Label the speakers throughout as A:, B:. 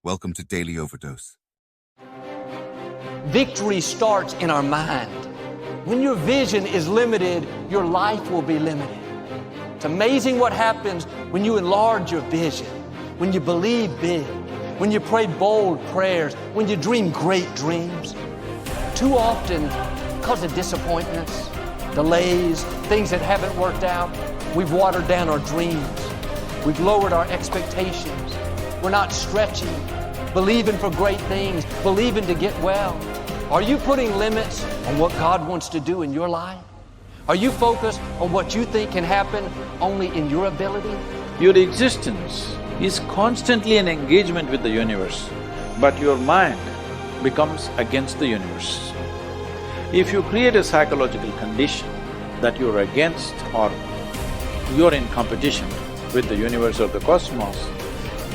A: Welcome to Daily Overdose.
B: Victory starts in our mind. When your vision is limited, your life will be limited. It's amazing what happens when you enlarge your vision, when you believe big, when you pray bold prayers, when you dream great dreams. Too often, because of disappointments, delays, things that haven't worked out, we've watered down our dreams. We've lowered our expectations. We're not stretching, believing for great things, believing to get well. Are you putting limits on what God wants to do in your life? Are you focused on what you think can happen only in your ability?
C: Your existence is constantly an engagement with the universe, but your mind becomes against the universe. If you create a psychological condition that you're against or you're in competition with the universe or the cosmos,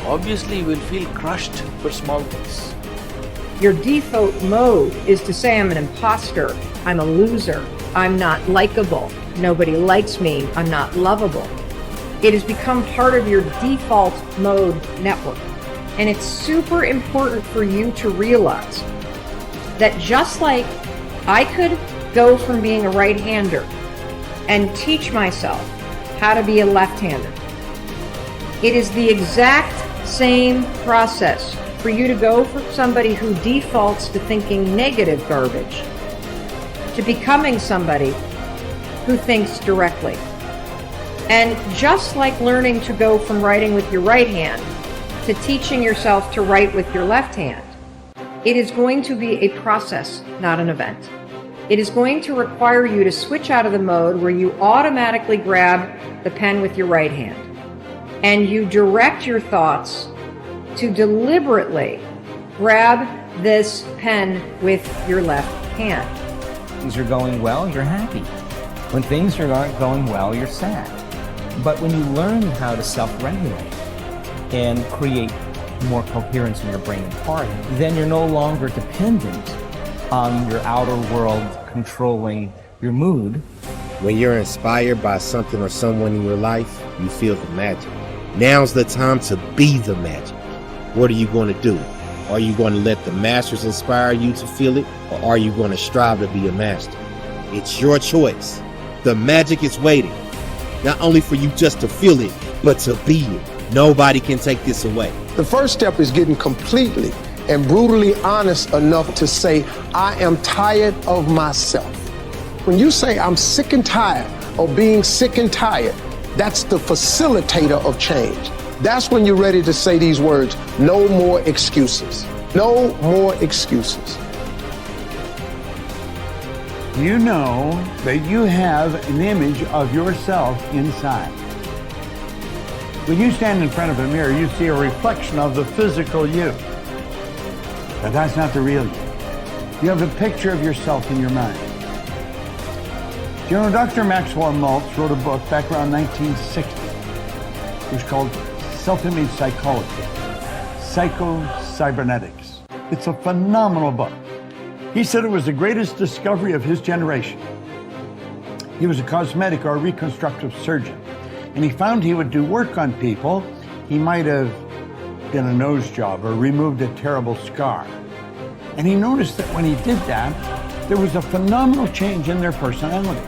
C: obviously you will feel crushed for small things.
D: Your default mode is to say, I'm an imposter, I'm a loser, I'm not likable, nobody likes me, I'm not lovable. It has become part of your default mode network. And it's super important for you to realize that just like I could go from being a right-hander and teach myself how to be a left-hander, it is the exact same process for you to go from somebody who defaults to thinking negative garbage to becoming somebody who thinks directly. And just like learning to go from writing with your right hand to teaching yourself to write with your left hand, it is going to be a process, not an event. It is going to require you to switch out of the mode where you automatically grab the pen with your right hand and you direct your thoughts to deliberately grab this pen with your left hand.
E: Things are going well, you're happy. When things are not going well, you're sad. But when you learn how to self-regulate and create more coherence in your brain and heart, then you're no longer dependent on your outer world controlling your mood.
F: When you're inspired by something or someone in your life, you feel the magic. Now's the time to be the magic. What are you going to do? Are you going to let the masters inspire you to feel it, or are you going to strive to be a master? It's your choice. The magic is waiting, not only for you just to feel it, but to be it. Nobody can take this away.
G: The first step is getting completely and brutally honest enough to say, I am tired of myself. When you say I'm sick and tired of being sick and tired, that's the facilitator of change. That's when you're ready to say these words, no more excuses. No more excuses.
H: You know that you have an image of yourself inside. When you stand in front of a mirror, you see a reflection of the physical you. But that's not the real you. You have a picture of yourself in your mind. You know, Dr. Maxwell Maltz wrote a book back around 1960. It was called Self-Image Psychology, Psycho-Cybernetics. It's a phenomenal book. He said it was the greatest discovery of his generation. He was a cosmetic or reconstructive surgeon, and he found he would do work on people. He might have done a nose job or removed a terrible scar. And he noticed that when he did that, there was a phenomenal change in their personality.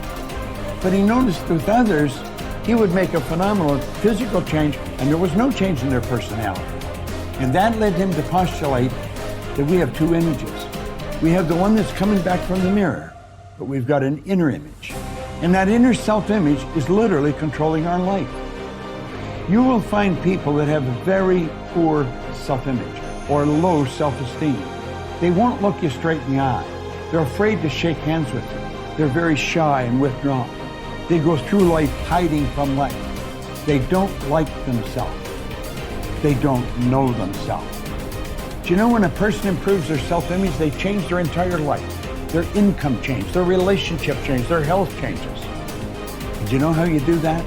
H: But he noticed with others, he would make a phenomenal physical change and there was no change in their personality. And that led him to postulate that we have two images. We have the one that's coming back from the mirror, but we've got an inner image. And that inner self-image is literally controlling our life. You will find people that have a very poor self-image or low self-esteem. They won't look you straight in the eye. They're afraid to shake hands with you. They're very shy and withdrawn. They go through life hiding from life. They don't like themselves. They don't know themselves. Do you know when a person improves their self-image, they change their entire life. Their income changes, their relationship changes, their health changes. And do you know how you do that?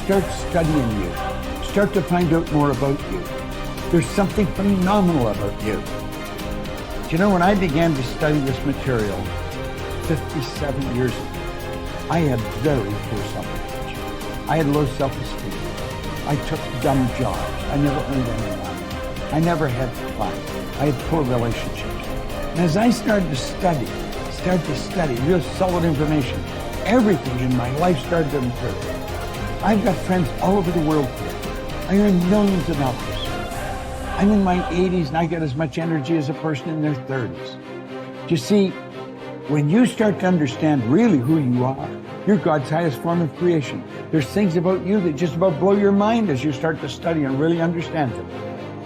H: Start studying you. Start to find out more about you. There's something phenomenal about you. Do you know when I began to study this material 57 years ago, I had very poor self-image. I had low self-esteem. I took dumb jobs. I never earned any money. I never had fun. I had poor relationships. And as I started to study, real solid information, everything in my life started to improve. I've got friends all over the world today. I earn millions of dollars. I'm in my 80s and I got as much energy as a person in their 30s. You see, when you start to understand really who you are, you're God's highest form of creation. There's things about you that just about blow your mind as you start to study and really understand them.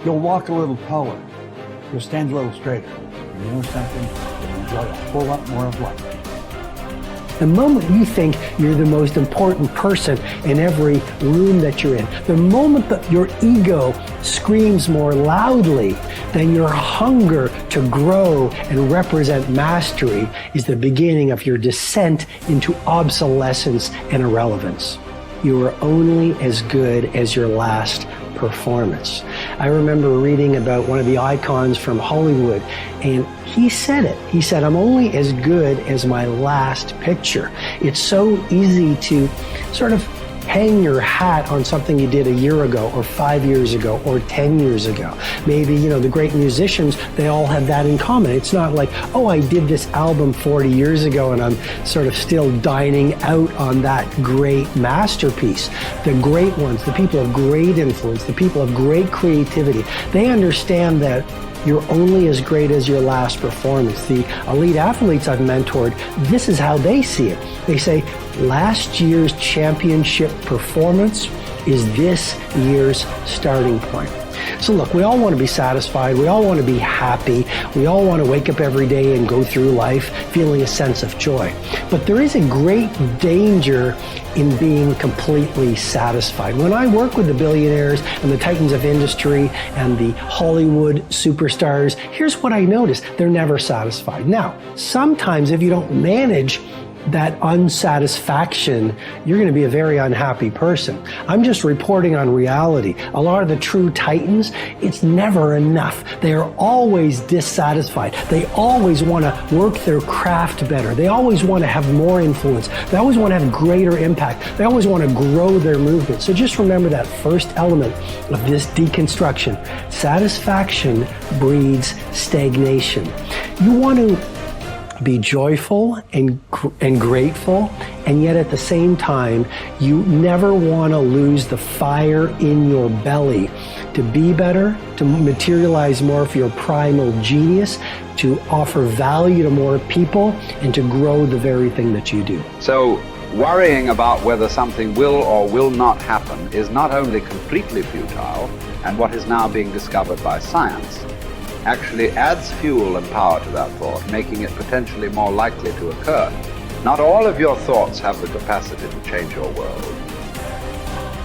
H: You'll walk a little taller. You'll stand a little straighter. And you know something? You'll enjoy a whole lot more of life.
G: The moment you think you're the most important person in every room that you're in, the moment that your ego screams more loudly than your hunger to grow and represent mastery is the beginning of your descent into obsolescence and irrelevance. You are only as good as your last performance. I remember reading about one of the icons from Hollywood, and he said it. He said, I'm only as good as my last picture. It's so easy to sort of hang your hat on something you did a year ago or 5 years ago or 10 years ago. Maybe, the great musicians, they all have that in common. It's not like, oh, I did this album 40 years ago and I'm sort of still dining out on that great masterpiece. The great ones, the people of great influence, the people of great creativity, they understand that you're only as great as your last performance. The elite athletes I've mentored, this is how they see it. They say, last year's championship performance is this year's starting point. So look, we all want to be satisfied. We all want to be happy. We all want to wake up every day and go through life feeling a sense of joy. But there is a great danger in being completely satisfied. When I work with the billionaires and the titans of industry and the Hollywood superstars, here's what I notice. They're never satisfied. Now, sometimes if you don't manage that unsatisfaction, you're going to be a very unhappy person. I'm just reporting on reality. A lot of the true titans, it's never enough. They are always dissatisfied. They always want to work their craft better. They always want to have more influence. They always want to have greater impact. They always want to grow their movement. So just remember that first element of this deconstruction. Satisfaction breeds stagnation. You want to be joyful and grateful, and yet at the same time, you never want to lose the fire in your belly to be better, to materialize more of your primal genius, to offer value to more people, and to grow the very thing that you do.
A: So, worrying about whether something will or will not happen is not only completely futile, and what is now being discovered by science, actually adds fuel and power to that thought, making it potentially more likely to occur. Not all of your thoughts have the capacity to change your world.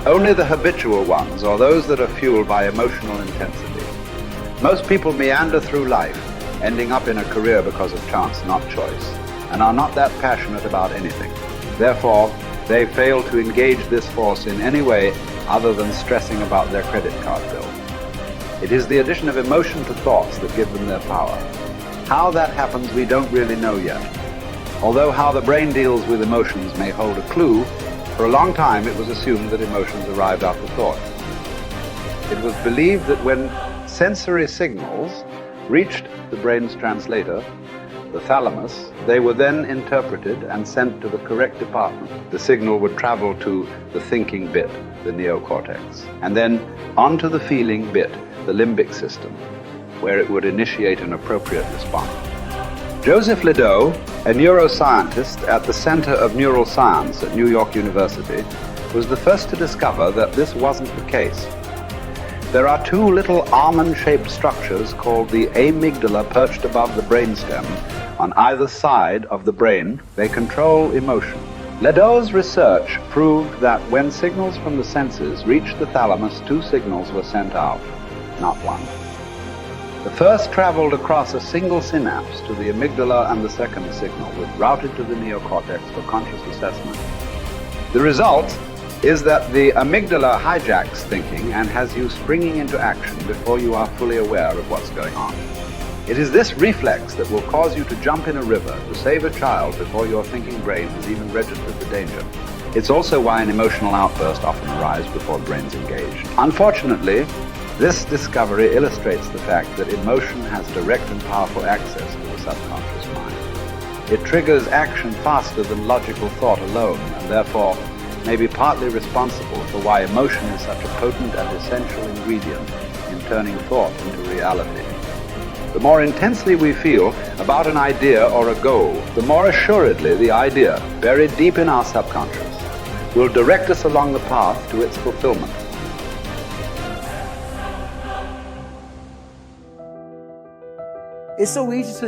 A: Only the habitual ones, or those that are fueled by emotional intensity. Most people meander through life, ending up in a career because of chance, not choice, and are not that passionate about anything. Therefore, they fail to engage this force in any way other than stressing about their credit card bill. It is the addition of emotion to thoughts that give them their power. How that happens, we don't really know yet. Although how the brain deals with emotions may hold a clue, for a long time it was assumed that emotions arrived after thought. It was believed that when sensory signals reached the brain's translator, the thalamus, they were then interpreted and sent to the correct department. The signal would travel to the thinking bit, the neocortex, and then onto the feeling bit, the limbic system, where it would initiate an appropriate response. Joseph Ledoux, a neuroscientist at the Center of Neural Science at New York University, was the first to discover that this wasn't the case. There are two little almond-shaped structures called the amygdala perched above the brainstem on either side of the brain. They control emotion. Ledoux's research proved that when signals from the senses reached the thalamus, two signals were sent out, not one. The first traveled across a single synapse to the amygdala, and the second signal was routed to the neocortex for conscious assessment. The result is that the amygdala hijacks thinking and has you springing into action before you are fully aware of what's going on. It is this reflex that will cause you to jump in a river to save a child before your thinking brain has even registered the danger. It's also why an emotional outburst often arrives before the brain's engaged. Unfortunately, This discovery illustrates the fact that emotion has direct and powerful access to the subconscious mind. It triggers action faster than logical thought alone, and therefore may be partly responsible for why emotion is such a potent and essential ingredient in turning thought into reality. The more intensely we feel about an idea or a goal, the more assuredly the idea, buried deep in our subconscious, will direct us along the path to its fulfillment.
I: It's so easy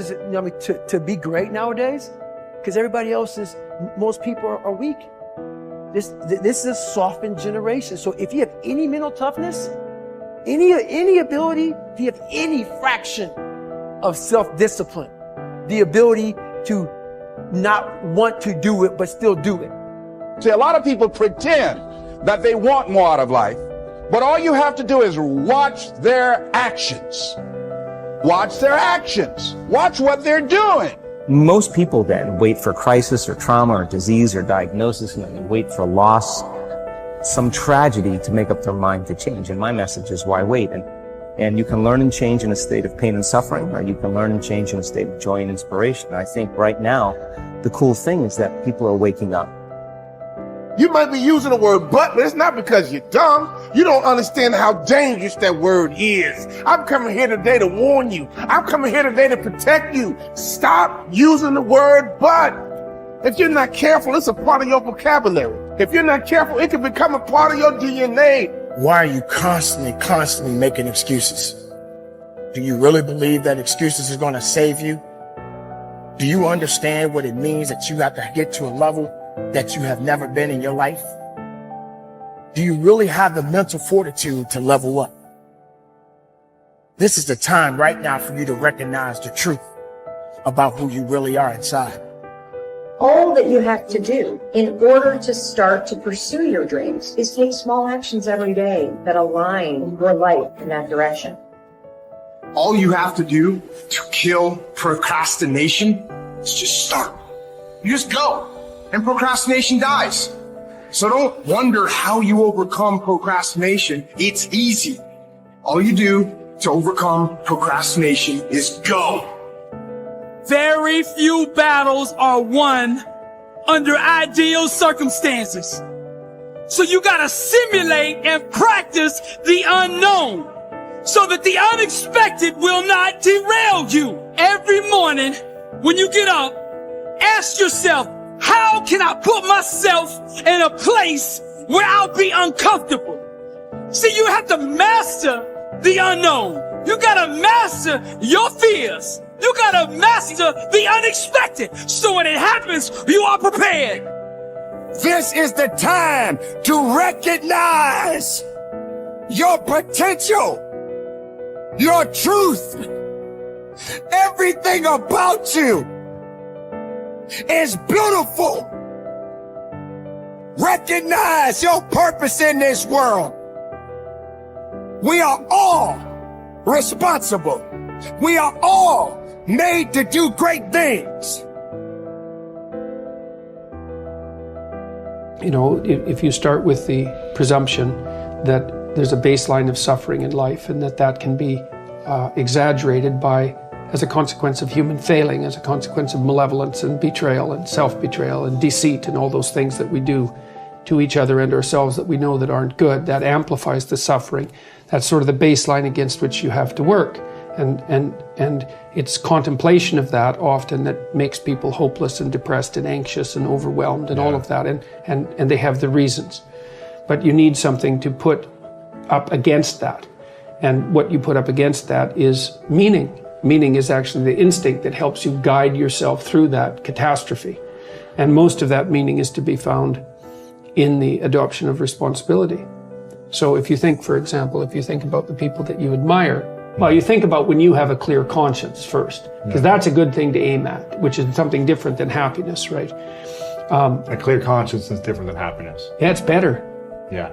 I: to be great nowadays because most people are weak. This is a softened generation. So if you have any mental toughness, any ability, if you have any fraction of self-discipline, the ability to not want to do it but still do it.
J: See, a lot of people pretend that they want more out of life, but all you have to do is watch their actions. Watch their actions. Watch what they're doing.
E: Most people then wait for crisis or trauma or disease or diagnosis, and then they wait for loss, some tragedy to make up their mind to change. And my message is, why wait? And you can learn and change in a state of pain and suffering, or you can learn and change in a state of joy and inspiration. And I think right now, the cool thing is that people are waking up.
F: You might be using the word but it's not because you're dumb. You don't understand how dangerous that word is. I'm coming here today to warn you. I'm coming here today to protect you. Stop using the word but. If you're not careful, it's a part of your vocabulary. If you're not careful, it can become a part of your DNA. Why are you constantly making excuses? Do you really believe that excuses is going to save you? Do you understand what it means that you have to get to a level that you have never been in your life? Do you really have the mental fortitude to level up? This is the time right now for you to recognize the truth about who you really are inside.
D: All that you have to do in order to start to pursue your dreams is take small actions every day that align your life in that direction.
F: All you have to do to kill procrastination is just start. You just go, and procrastination dies. So don't wonder how you overcome procrastination. It's easy. All you do to overcome procrastination is go.
K: Very few battles are won under ideal circumstances. So you gotta simulate and practice the unknown so that the unexpected will not derail you. Every morning when you get up, ask yourself, how can I put myself in a place where I'll be uncomfortable? See, you have to master the unknown. You gotta master your fears. You gotta master the unexpected. So when it happens, you are prepared.
F: This is the time to recognize your potential, your truth. Everything about you is beautiful. Recognize your purpose in this world. We are all responsible. We are all made to do great things.
L: You know, if you start with the presumption that there's a baseline of suffering in life and that can be exaggerated as a consequence of human failing, as a consequence of malevolence and betrayal and self-betrayal and deceit and all those things that we do to each other and ourselves that we know that aren't good, that amplifies the suffering. That's sort of the baseline against which you have to work. And it's contemplation of that often that makes people hopeless and depressed and anxious and overwhelmed and all of that, and they have the reasons. But you need something to put up against that. And what you put up against that is meaning. Meaning is actually the instinct that helps you guide yourself through that catastrophe. And most of that meaning is to be found in the adoption of responsibility. So if you think, for example, if you think about the people that you admire, well, you think about when you have a clear conscience first, because that's a good thing to aim at, which is something different than happiness, right?
M: A clear conscience is different than happiness.
L: Yeah, it's better.
M: Yeah.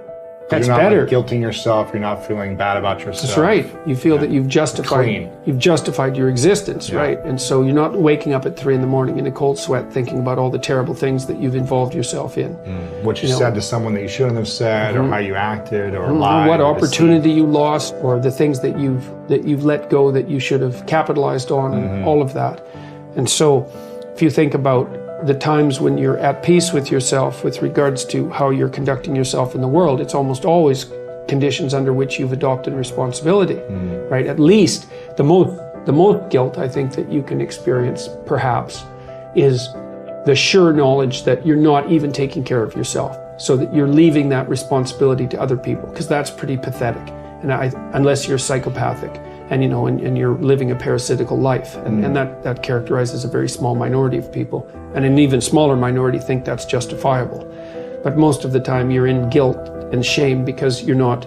L: That's
M: you're not
L: better.
M: like guilting yourself. You're not feeling bad about yourself.
L: That's right. You feel that you've justified your existence, right? And so you're not waking up at 3 a.m. in a cold sweat thinking about all the terrible things that you've involved yourself in.
M: What you said to someone that you shouldn't have said, or how you acted, or lied.
L: What opportunity you lost, or the things that you've let go that you should have capitalized on, and all of that. And so if you think about the times when you're at peace with yourself with regards to how you're conducting yourself in the world, it's almost always conditions under which you've adopted responsibility, right? At least the most guilt I think that you can experience perhaps is the sure knowledge that you're not even taking care of yourself, so that you're leaving that responsibility to other people, because that's pretty pathetic. And unless you're psychopathic and and you're living a parasitical life, and that characterizes a very small minority of people, and an even smaller minority think that's justifiable. But most of the time you're in guilt and shame because not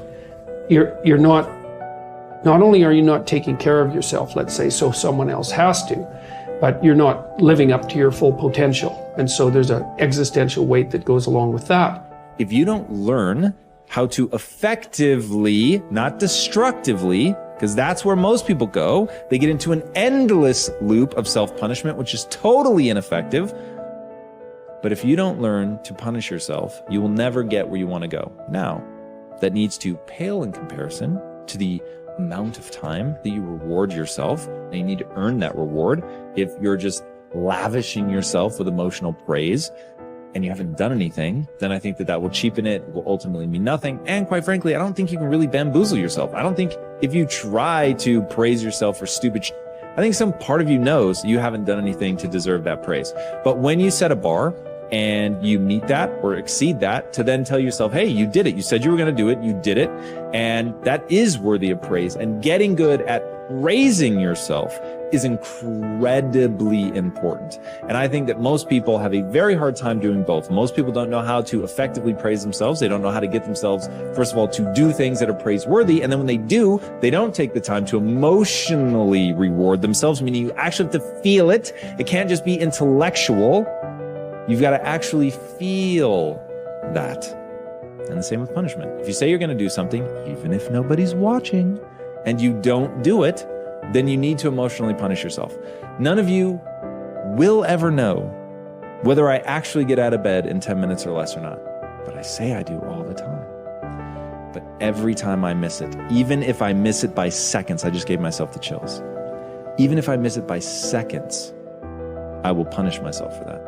L: only are you not taking care of yourself, let's say, so someone else has to, but you're not living up to your full potential. And so there's an existential weight that goes along with that.
N: If you don't learn how to effectively, not destructively, because that's where most people go, they get into an endless loop of self-punishment, which is totally ineffective. But if you don't learn to punish yourself, you will never get where you want to go. Now, that needs to pale in comparison to the amount of time that you reward yourself, and you need to earn that reward. If you're just lavishing yourself with emotional praise and you haven't done anything, then I think that will cheapen it, will ultimately mean nothing. And quite frankly, I don't think you can really bamboozle yourself. I don't think if you try to praise yourself for stupid shit, I think some part of you knows you haven't done anything to deserve that praise. But when you set a bar and you meet that or exceed that, to then tell yourself, hey, you did it. You said you were going to do it. You did it. And that is worthy of praise. And getting good at praising yourself is incredibly important. And I think that most people have a very hard time doing both. Most people don't know how to effectively praise themselves. They don't know how to get themselves, first of all, to do things that are praiseworthy. And then when they do, they don't take the time to emotionally reward themselves, meaning you actually have to feel it. It can't just be intellectual. You've got to actually feel that. And the same with punishment. If you say you're going to do something, even if nobody's watching, and you don't do it, then you need to emotionally punish yourself. None of you will ever know whether I actually get out of bed in 10 minutes or less or not. But I say I do all the time. But every time I miss it, even if I miss it by seconds, I just gave myself the chills. Even if I miss it by seconds, I will punish myself for that.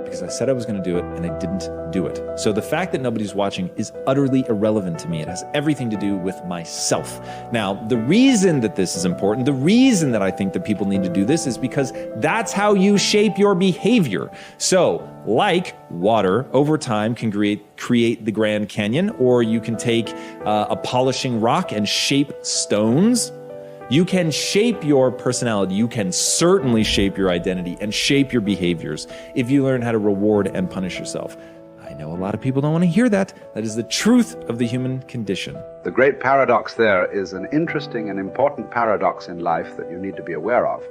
N: Because I said I was going to do it and I didn't do it. So the fact that nobody's watching is utterly irrelevant to me. It has everything to do with myself. Now, the reason that this is important, the reason that I think that people need to do this is because that's how you shape your behavior. So, like water, over time can create the Grand Canyon, or you can take a polishing rock and shape stones. You can shape your personality. You can certainly shape your identity and shape your behaviors if you learn how to reward and punish yourself. I know a lot of people don't want to hear that. That is the truth of the human condition.
A: The great paradox there is an interesting and important paradox in life that you need to be aware of.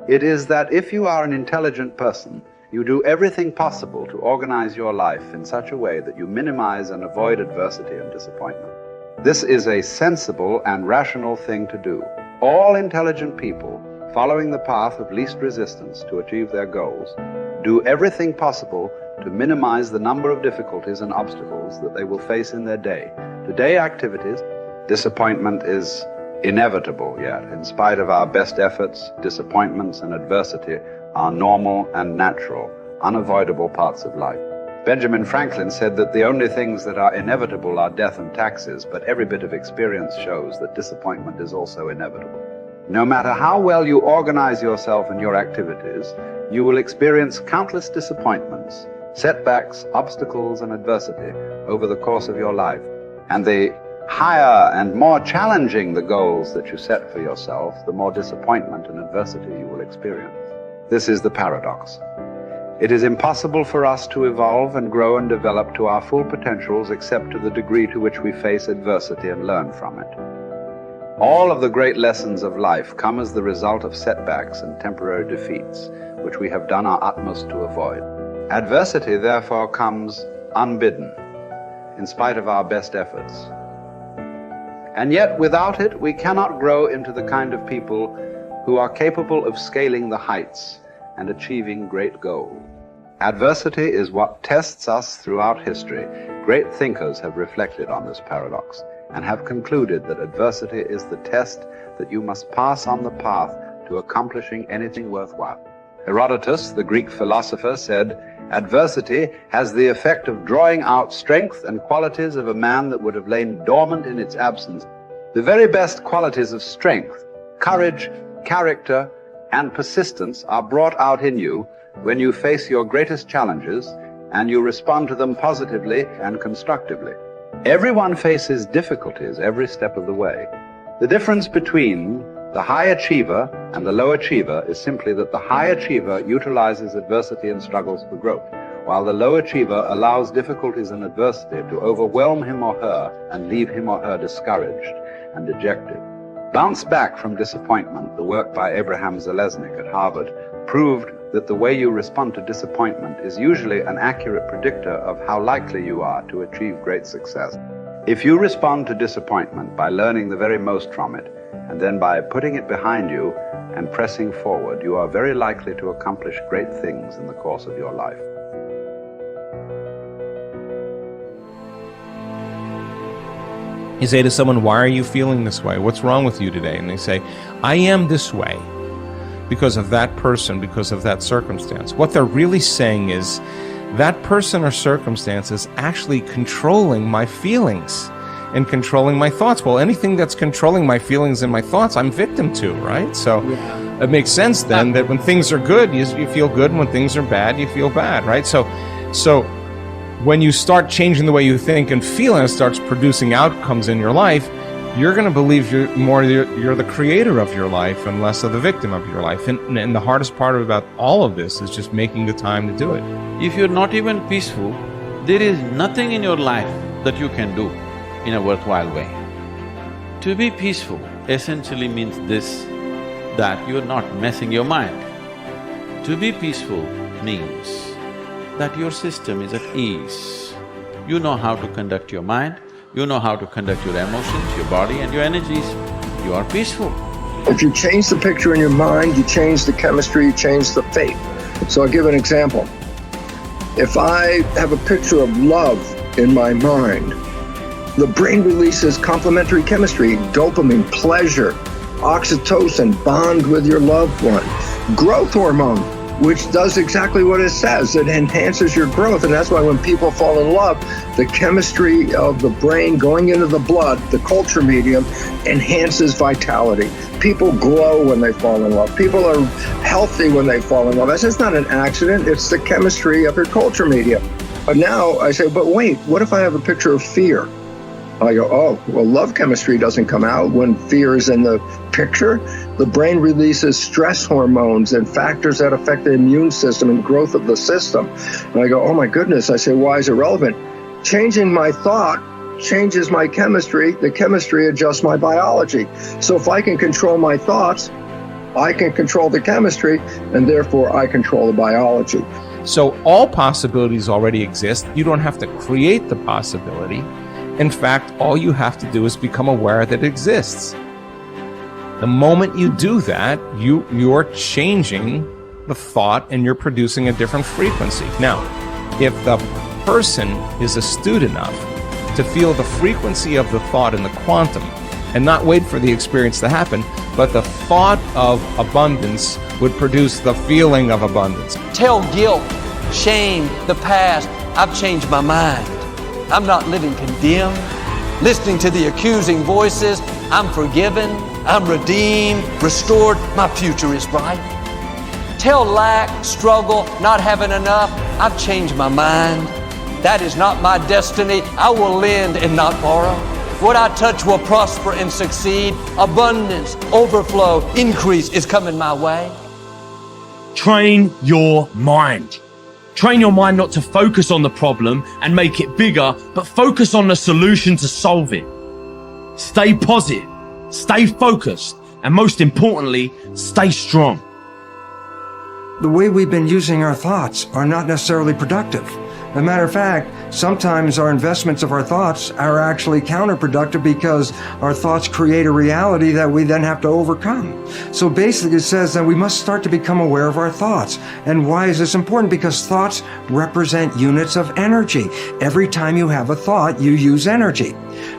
A: It is that if you are an intelligent person, you do everything possible to organize your life in such a way that you minimize and avoid adversity and disappointment. This is a sensible and rational thing to do. All intelligent people, following the path of least resistance to achieve their goals, do everything possible to minimize the number of difficulties and obstacles that they will face in their day. Today activities, disappointment is inevitable yet. In spite of our best efforts, disappointments and adversity are normal and natural, unavoidable parts of life. Benjamin Franklin said that the only things that are inevitable are death and taxes, but every bit of experience shows that disappointment is also inevitable. No matter how well you organize yourself and your activities, you will experience countless disappointments, setbacks, obstacles, and adversity over the course of your life. And the higher and more challenging the goals that you set for yourself, the more disappointment and adversity you will experience. This is the paradox. It is impossible for us to evolve and grow and develop to our full potentials except to the degree to which we face adversity and learn from it. All of the great lessons of life come as the result of setbacks and temporary defeats, which we have done our utmost to avoid. Adversity, therefore, comes unbidden. in spite of our best efforts. And yet, without it, we cannot grow into the kind of people who are capable of scaling the heights and achieving great goals. Adversity is what tests us throughout history. Great thinkers have reflected on this paradox and have concluded that adversity is the test that you must pass on the path to accomplishing anything worthwhile. Herodotus, the Greek philosopher, said, "Adversity has the effect of drawing out strength and qualities of a man that would have lain dormant in its absence." The very best qualities of strength, courage, character, and persistence are brought out in you when you face your greatest challenges and you respond to them positively and constructively. Everyone faces difficulties every step of the way. The difference between the high achiever and the low achiever is simply that the high achiever utilizes adversity and struggles for growth, while the low achiever allows difficulties and adversity to overwhelm him or her and leave him or her discouraged and dejected. Bounce Back from Disappointment, the work by Abraham Zeleznik at Harvard, proved that the way you respond to disappointment is usually an accurate predictor of how likely you are to achieve great success. If you respond to disappointment by learning the very most from it, and then by putting it behind you and pressing forward, you are very likely to accomplish great things in the course of your life.
N: You say to someone, "Why are you feeling this way? What's wrong with you today?" And they say, "I am this way because of that person, because of that circumstance." What they're really saying is, that person or circumstance is actually controlling my feelings and controlling my thoughts. Well, anything that's controlling my feelings and my thoughts, I'm victim to, right? So it makes sense then that when things are good, you feel good, and when things are bad, you feel bad, right? So when you start changing the way you think and feel, and it starts producing outcomes in your life, you're going to believe you're the creator of your life and less of the victim of your life. And the hardest part about all of this is just making the time to do it.
C: If you're not even peaceful, there is nothing in your life that you can do in a worthwhile way. To be peaceful essentially means this, that you're not messing your mind. To be peaceful means that your system is at ease. You know how to conduct your mind, you know how to conduct your emotions, your body and your energies. You are peaceful.
O: If you change the picture in your mind, you change the chemistry, you change the fate. So I'll give an example. If I have a picture of love in my mind, the brain releases complementary chemistry, dopamine, pleasure, oxytocin, bond with your loved one, growth hormone, which does exactly what it says. It enhances your growth, and that's why when people fall in love, the chemistry of the brain going into the blood, the culture medium, enhances vitality. People glow when they fall in love. People are healthy when they fall in love. That's just not an accident, it's the chemistry of your culture medium. But now I say, but wait, what if I have a picture of fear? I go, oh, well, love chemistry doesn't come out when fear is in the picture. The brain releases stress hormones and factors that affect the immune system and growth of the system. And I go, oh my goodness. I say, why is it relevant? Changing my thought changes my chemistry. The chemistry adjusts my biology. So if I can control my thoughts, I can control the chemistry, and therefore I control the biology.
N: So all possibilities already exist. You don't have to create the possibility. In fact, all you have to do is become aware that it exists. The moment you do that, you're changing the thought and you're producing a different frequency. Now, if the person is astute enough to feel the frequency of the thought in the quantum and not wait for the experience to happen, but the thought of abundance would produce the feeling of abundance.
B: Tell guilt, shame, the past, I've changed my mind. I'm not living condemned. Listening to the accusing voices, I'm forgiven, I'm redeemed, restored, my future is bright. Tell lack, struggle, not having enough, I've changed my mind. That is not my destiny. I will lend and not borrow. What I touch will prosper and succeed. Abundance, overflow, increase is coming my way.
P: Train your mind. Train your mind not to focus on the problem and make it bigger, but focus on the solution to solve it. Stay positive, stay focused, and most importantly, stay strong.
Q: The way we've been using our thoughts are not necessarily productive. As a matter of fact, sometimes our investments of our thoughts are actually counterproductive because our thoughts create a reality that we then have to overcome. So basically it says that we must start to become aware of our thoughts. And why is this important? Because thoughts represent units of energy. Every time you have a thought, you use energy.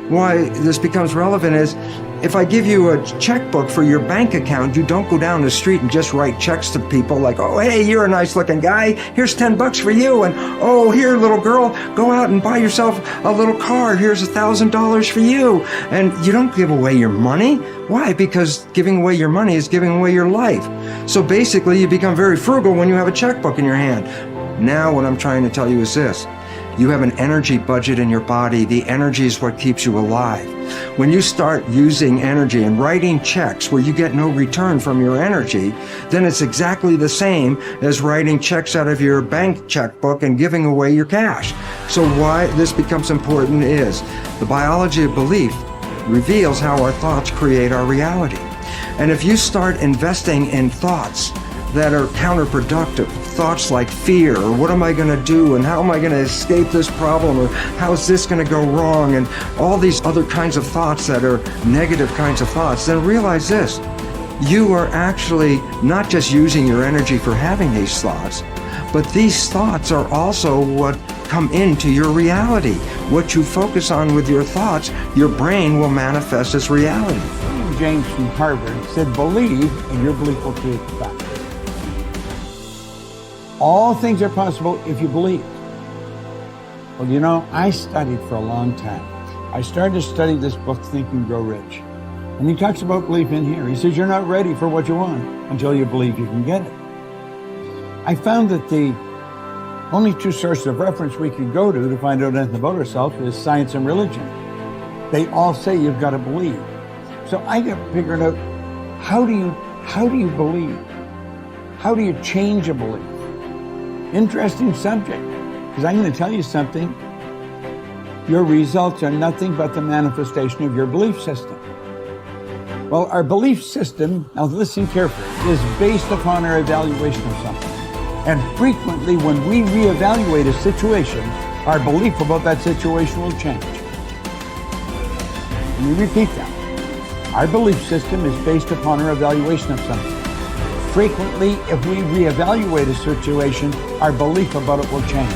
Q: Why this becomes relevant is, if I give you a checkbook for your bank account, you don't go down the street and just write checks to people like, oh, hey, you're a nice looking guy. Here's $10 for you. And, oh, here, little girl, go out and buy yourself a little car. Here's $1,000 for you. And you don't give away your money. Why? Because giving away your money is giving away your life. So basically, you become very frugal when you have a checkbook in your hand. Now, what I'm trying to tell you is this. You have an energy budget in your body. The energy is what keeps you alive. When you start using energy and writing checks where you get no return from your energy, then it's exactly the same as writing checks out of your bank checkbook and giving away your cash. So why this becomes important is the biology of belief reveals how our thoughts create our reality. And if you start investing in thoughts that are counterproductive, thoughts like fear, or what am I going to do, and how am I going to escape this problem, or how's this going to go wrong, and all these other kinds of thoughts that are negative kinds of thoughts, then realize this. You are actually not just using your energy for having these thoughts, but these thoughts are also what come into your reality. What you focus on with your thoughts, your brain will manifest as reality.
H: James from Harvard said, believe, and your belief will create the fact. All things are possible if you believe. Well, you know, I studied for a long time. I started to study this book, Think and Grow Rich. And he talks about belief in here. He says you're not ready for what you want until you believe you can get it. I found that the only two sources of reference we could go to find out anything about ourselves is science and religion. They all say you've got to believe. So I got figured out, how do you believe? How do you change a belief? Interesting subject, because I'm going to tell you something. Your results are nothing but the manifestation of your belief system. Well, our belief system, now listen carefully, is based upon our evaluation of something. And frequently when we reevaluate a situation, our belief about that situation will change. Let me repeat that. Our belief system is based upon our evaluation of something. Frequently, if we reevaluate a situation, our belief about it will change.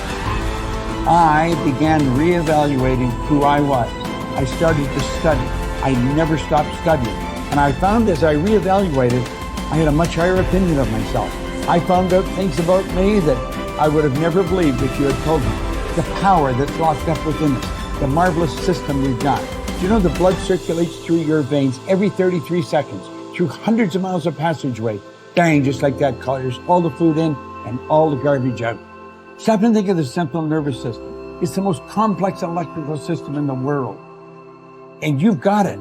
H: I began reevaluating who I was. I started to study. I never stopped studying. And I found as I reevaluated, I had a much higher opinion of myself. I found out things about me that I would have never believed if you had told me. The power that's locked up within us, the marvelous system we've got. Do you know the blood circulates through your veins every 33 seconds, through hundreds of miles of passageway? Bang, just like that, clears all the food in and all the garbage out. Stop and think of the central nervous system. It's the most complex electrical system in the world. And you've got it.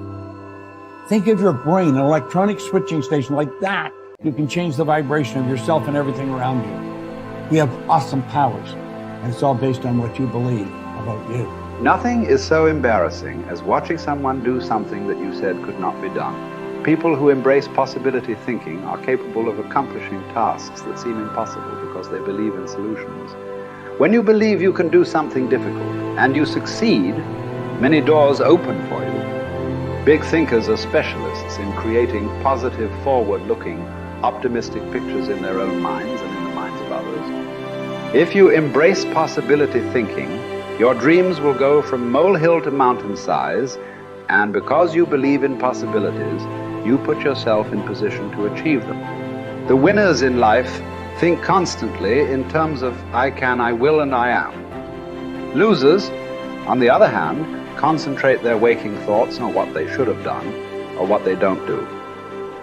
H: Think of your brain, an electronic switching station like that. You can change the vibration of yourself and everything around you. You have awesome powers. And it's all based on what you believe about you.
A: Nothing is so embarrassing as watching someone do something that you said could not be done. People who embrace possibility thinking are capable of accomplishing tasks that seem impossible because they believe in solutions. When you believe you can do something difficult and you succeed, many doors open for you. Big thinkers are specialists in creating positive, forward-looking, optimistic pictures in their own minds and in the minds of others. If you embrace possibility thinking, your dreams will go from molehill to mountain size, and because you believe in possibilities, you put yourself in position to achieve them. The winners in life think constantly in terms of I can, I will, and I am. Losers, on the other hand, concentrate their waking thoughts on what they should have done or what they don't do.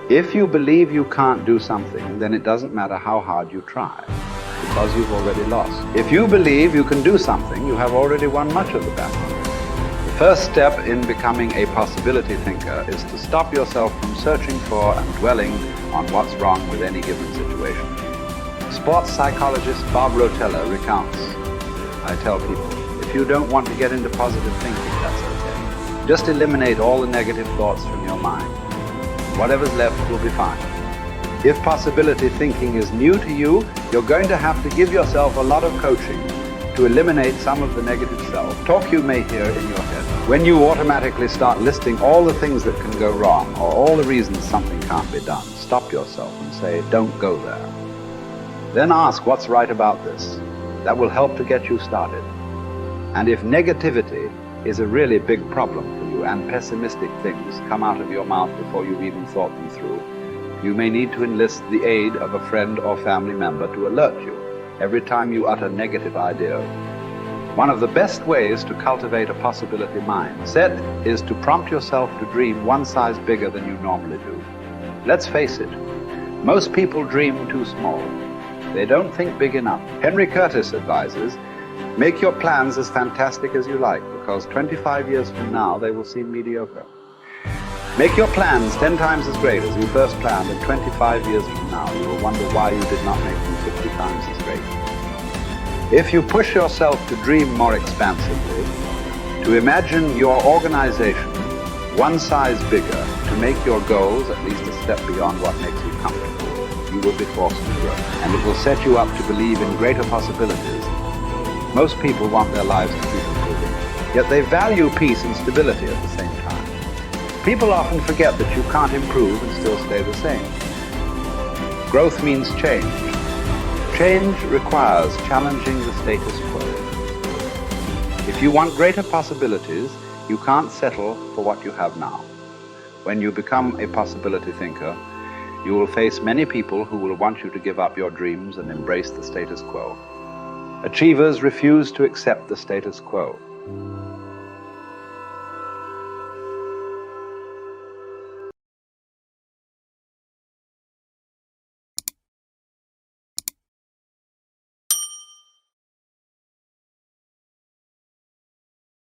A: If you believe you can't do something, then it doesn't matter how hard you try, because you've already lost. If you believe you can do something, you have already won much of the battle. The first step in becoming a possibility thinker is to stop yourself from searching for and dwelling on what's wrong with any given situation. Sports psychologist Bob Rotella recounts, I tell people, if you don't want to get into positive thinking, that's okay. Just eliminate all the negative thoughts from your mind. Whatever's left will be fine. If possibility thinking is new to you, you're going to have to give yourself a lot of coaching to eliminate some of the negative self-talk you may hear in your head. When you automatically start listing all the things that can go wrong or all the reasons something can't be done, stop yourself and say, don't go there. Then ask what's right about this. That will help to get you started. And if negativity is a really big problem for you and pessimistic things come out of your mouth before you've even thought them through, you may need to enlist the aid of a friend or family member to alert you every time you utter negative ideas. One of the best ways to cultivate a possibility mindset is to prompt yourself to dream one size bigger than you normally do. Let's face it, most people dream too small. They don't think big enough. Henry Curtis advises, make your plans as fantastic as you like, because 25 years from now they will seem mediocre. Make your plans 10 times as great as you first planned, and 25 years from now you will wonder why you did not make them 50 times as great. If you push yourself to dream more expansively, to imagine your organization one size bigger, to make your goals at least a step beyond what makes you comfortable, you will be forced to grow. And it will set you up to believe in greater possibilities. Most people want their lives to keep improving, yet they value peace and stability at the same time. People often forget that you can't improve and still stay the same. Growth means change. Change requires challenging the status quo. If you want greater possibilities, you can't settle for what you have now. When you become a possibility thinker, you will face many people who will want you to give up your dreams and embrace the status quo. Achievers refuse to accept the status quo.